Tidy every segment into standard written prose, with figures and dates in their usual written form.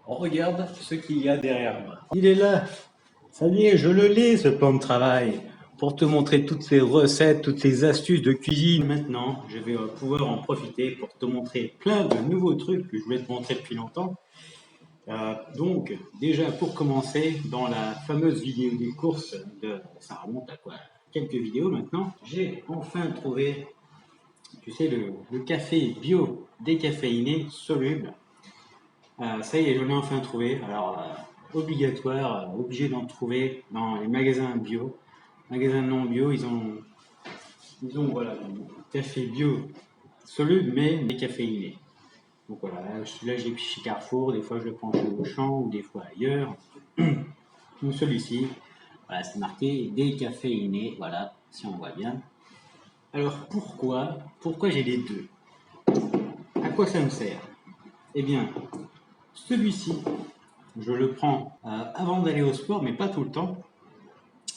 Regarde ce qu'il y a derrière moi. Il est là. Ça y est, je le lis, ce plan de travail. Pour te montrer toutes ces recettes, toutes ces astuces de cuisine. Maintenant, je vais pouvoir en profiter pour te montrer plein de nouveaux trucs que je voulais te montrer depuis longtemps. Donc, déjà pour commencer, dans la fameuse vidéo des courses, ça remonte à quoi? Quelques vidéos maintenant, j'ai enfin trouvé, tu sais, le café bio décaféiné soluble. Ça y est, j'en ai enfin trouvé. Alors, obligatoire, obligé d'en trouver dans les magasins bio. Magasins non bio, ils ont voilà, un café bio soluble mais décaféiné. Donc voilà, là j'ai chez Carrefour, des fois je le prends chez Auchan ou des fois ailleurs. Donc celui-ci, voilà, c'est marqué décaféiné, voilà, si on voit bien. Alors pourquoi j'ai les deux? À quoi ça me sert? Eh bien, celui-ci, je le prends avant d'aller au sport, mais pas tout le temps.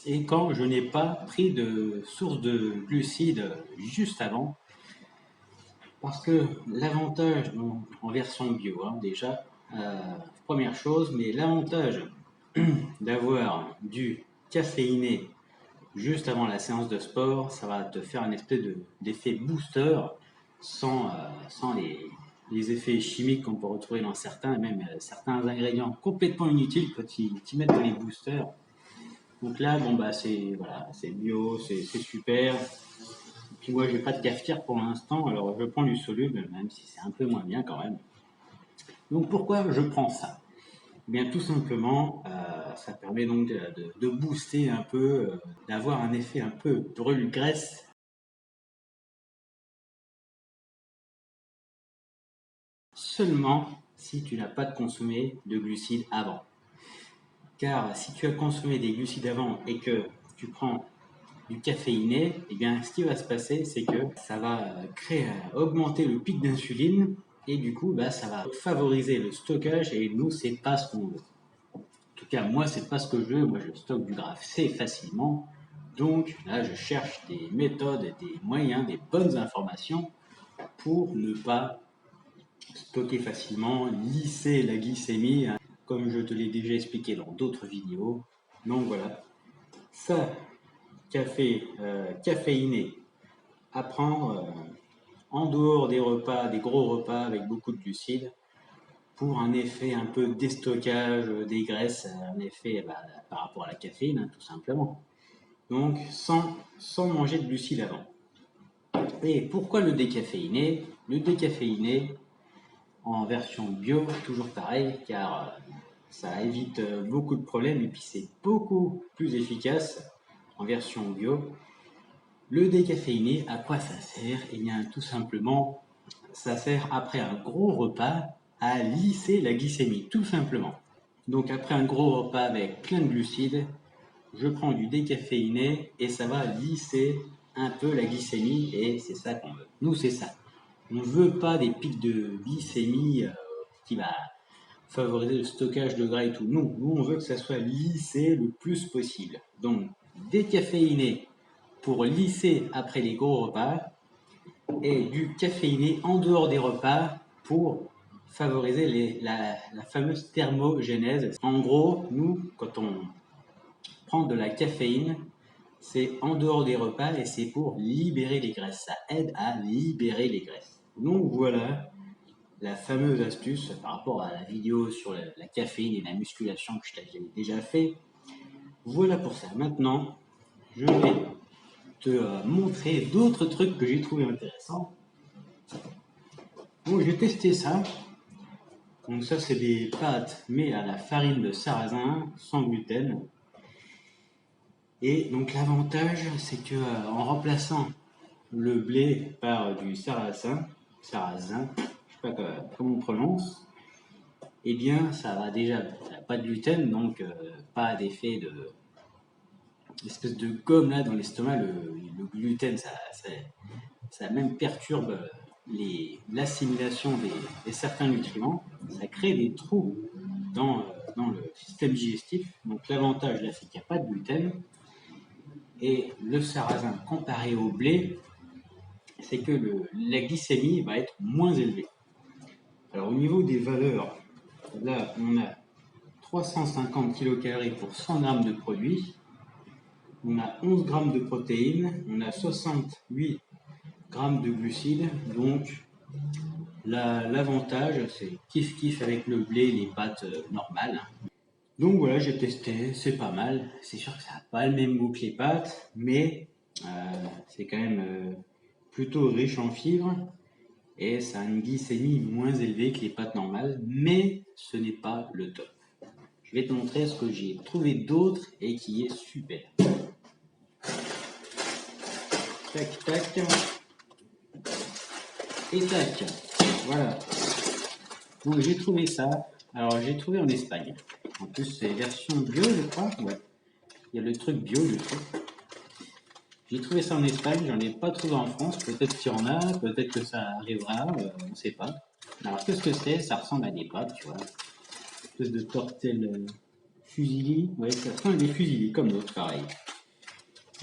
Et quand je n'ai pas pris de source de glucides juste avant, parce que l'avantage en version bio, hein, déjà, première chose, mais l'avantage d'avoir du caféiné juste avant la séance de sport, ça va te faire un espèce d'effet booster sans les effets chimiques qu'on peut retrouver dans certains, et même certains ingrédients complètement inutiles quand ils mettent dans les boosters. Donc là, bon bah c'est voilà, c'est bio, c'est super. Et puis moi, j'ai pas de cafetière pour l'instant, alors je prends du soluble, même si c'est un peu moins bien quand même. Donc pourquoi je prends ça? Eh bien tout simplement, ça permet donc de booster un peu, d'avoir un effet un peu brûle-graisse. Seulement si tu n'as pas consommé de glucides avant. Car si tu as consommé des glucides avant et que tu prends du caféiné, eh bien, ce qui va se passer, c'est que ça va augmenter le pic d'insuline et du coup, bah, ça va favoriser le stockage et nous, c'est pas ce qu'on veut. En tout cas, moi, c'est pas ce que je veux. Moi, je stocke du gras assez facilement. Donc là, je cherche des méthodes, des moyens, des bonnes informations pour ne pas stocker facilement, lisser la glycémie, hein, comme je te l'ai déjà expliqué dans d'autres vidéos. Donc voilà, ça, caféiné à prendre en dehors des repas, des gros repas avec beaucoup de glucides, pour un effet un peu déstockage des graisses, un effet par rapport à la caféine, hein, tout simplement. Donc sans manger de glucides avant. Et pourquoi le décaféiné? Le décaféiné en version bio, toujours pareil, car ça évite beaucoup de problèmes et puis c'est beaucoup plus efficace en version bio. Le décaféiné, à quoi ça sert? Eh bien, tout simplement, ça sert après un gros repas à lisser la glycémie, tout simplement. Donc, après un gros repas avec plein de glucides, je prends du décaféiné et ça va lisser un peu la glycémie et c'est ça qu'on veut. Nous, c'est ça. On ne veut pas des pics de glycémie qui va favoriser le stockage de gras et tout. Non, nous, on veut que ça soit lissé le plus possible. Donc, décaféiné pour lisser après les gros repas et du caféiné en dehors des repas pour favoriser la fameuse thermogénèse. En gros, nous, quand on prend de la caféine, c'est en dehors des repas et c'est pour libérer les graisses. Ça aide à libérer les graisses. Donc voilà la fameuse astuce par rapport à la vidéo sur la caféine et la musculation que je t'avais déjà fait. Voilà pour ça. Maintenant, je vais te montrer d'autres trucs que j'ai trouvé intéressants. Donc j'ai testé ça. Donc ça c'est des pâtes mais à la farine de sarrasin sans gluten. Et donc l'avantage c'est que en remplaçant le blé par du sarrasin, je sais pas comment on prononce, eh bien ça va déjà, ça n'a pas de gluten donc pas d'effet de espèce de gomme là dans l'estomac, le gluten ça même perturbe l'assimilation des certains nutriments, ça crée des trous dans le système digestif. Donc l'avantage là, c'est qu'il n'y a pas de gluten. Et le sarrasin comparé au blé, c'est que la glycémie va être moins élevée. Alors au niveau des valeurs Là, on a 350 kcal pour 100 g de produit. On a 11 g de protéines. On a 68 g de glucides. Donc, l'avantage, c'est kiff avec le blé, les pâtes normales. Donc voilà, j'ai testé, c'est pas mal. C'est sûr que ça n'a pas le même goût que les pâtes, mais c'est quand même plutôt riche en fibres et ça a une glycémie moins élevée que les pâtes normales, mais ce n'est pas le top. Je vais te montrer ce que j'ai trouvé d'autre et qui est super. Tac, tac. Et tac. Voilà. Donc j'ai trouvé ça. Alors j'ai trouvé en Espagne. En plus c'est version bio je crois. Ouais. Il y a le truc bio je trouve. J'ai trouvé ça en Espagne, j'en ai pas trouvé en France. Peut-être qu'il y en a, peut-être que ça arrivera, on ne sait pas. Alors qu'est-ce que c'est? Ça ressemble à des pâtes, tu vois. Une espèce de tortelle fusilli. Ouais, ça ressemble à des fusilli comme l'autre, pareil.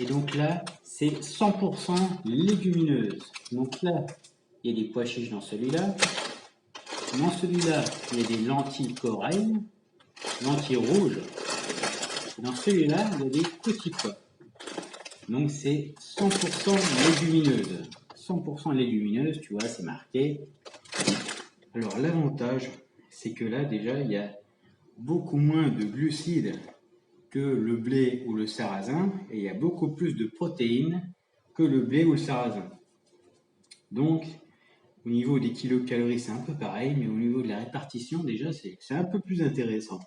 Et donc là, c'est 100% légumineuse. Donc là, il y a des pois chiches dans celui-là. Dans celui-là, il y a des lentilles corail, lentilles rouges. Et dans celui-là, il y a des petits pois. Donc c'est 100% légumineuse. 100% légumineuse, tu vois, c'est marqué. Alors l'avantage, c'est que là déjà, il y a beaucoup moins de glucides que le blé ou le sarrasin, et il y a beaucoup plus de protéines que le blé ou le sarrasin. Donc, au niveau des kilocalories, c'est un peu pareil, mais au niveau de la répartition, déjà, c'est un peu plus intéressant.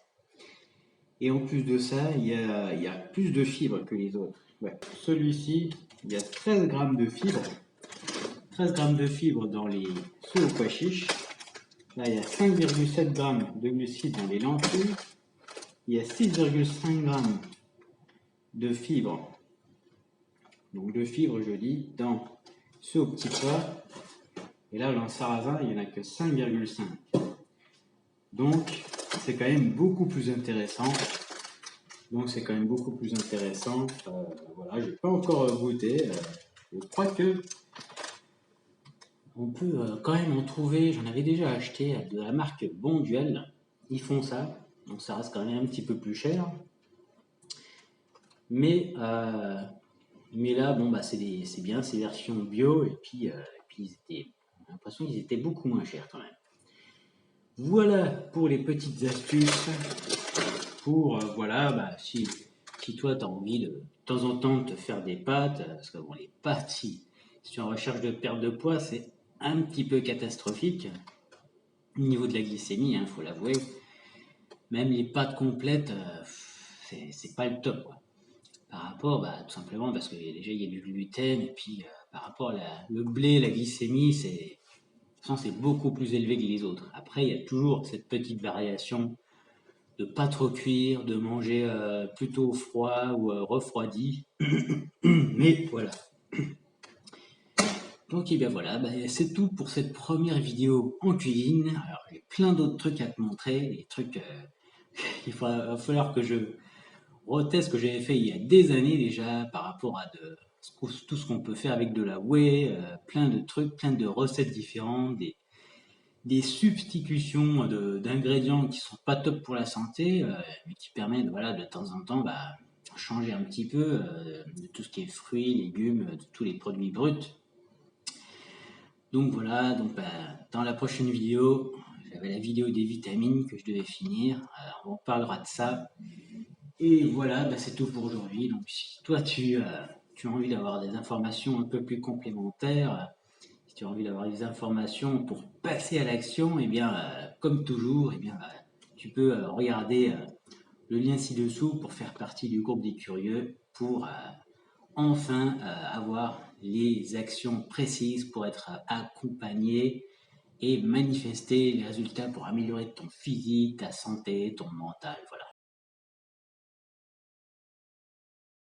Et en plus de ça, il y a plus de fibres que les autres. Ouais. Celui-ci, il y a 13 grammes de fibres. 13 grammes de fibres dans les ceux aux pois chiches. Là, il y a 5,7 grammes de glucides dans les lentilles. Il y a 6,5 grammes de fibres. Donc de fibres, je dis, dans ceux aux petits pois. Et là, dans le sarrasin, il n'y en a que 5,5. Donc, c'est quand même beaucoup plus intéressant. Voilà, je n'ai pas encore goûté. Je crois que on peut quand même en trouver. J'en avais déjà acheté de la marque Bonduel. Ils font ça. Donc ça reste quand même un petit peu plus cher. Mais là, bon, bah, c'est bien, c'est version bio. Et puis j'ai l'impression qu'ils étaient beaucoup moins chers quand même. Voilà pour les petites astuces. Pour, voilà, bah, si toi, tu as envie de temps en temps de te faire des pâtes, parce que bon, les pâtes, si tu es en recherche de perte de poids, c'est un petit peu catastrophique. Au niveau de la glycémie, il faut l'avouer. Même les pâtes complètes, c'est pas le top, quoi. Par rapport, bah, tout simplement parce que déjà il y a du gluten, et puis par rapport à le blé, la glycémie, c'est beaucoup plus élevé que les autres. Après, il y a toujours cette petite variation de pas trop cuire, de manger plutôt froid ou refroidi. Mais voilà. Donc et bien voilà, bah, c'est tout pour cette première vidéo en cuisine. Alors j'ai plein d'autres trucs à te montrer, des trucs il va falloir que je reteste ce que j'avais fait il y a des années déjà par rapport à tout ce qu'on peut faire avec de la whey, plein de trucs, plein de recettes différentes, des substitutions d'ingrédients qui sont pas top pour la santé, mais qui permettent voilà, de temps en temps bah, changer un petit peu de tout ce qui est fruits, légumes, de tous les produits bruts. Donc voilà, donc, bah, dans la prochaine vidéo, j'avais la vidéo des vitamines que je devais finir, on parlera de ça. Et voilà, bah, c'est tout pour aujourd'hui. Donc si toi tu as envie d'avoir des informations un peu plus complémentaires, si tu as envie d'avoir des informations pour passer à l'action, et bien comme toujours, et bien tu peux regarder le lien ci-dessous pour faire partie du groupe des curieux pour enfin avoir les actions précises pour être accompagné et manifester les résultats pour améliorer ton physique, ta santé, ton mental. Voilà.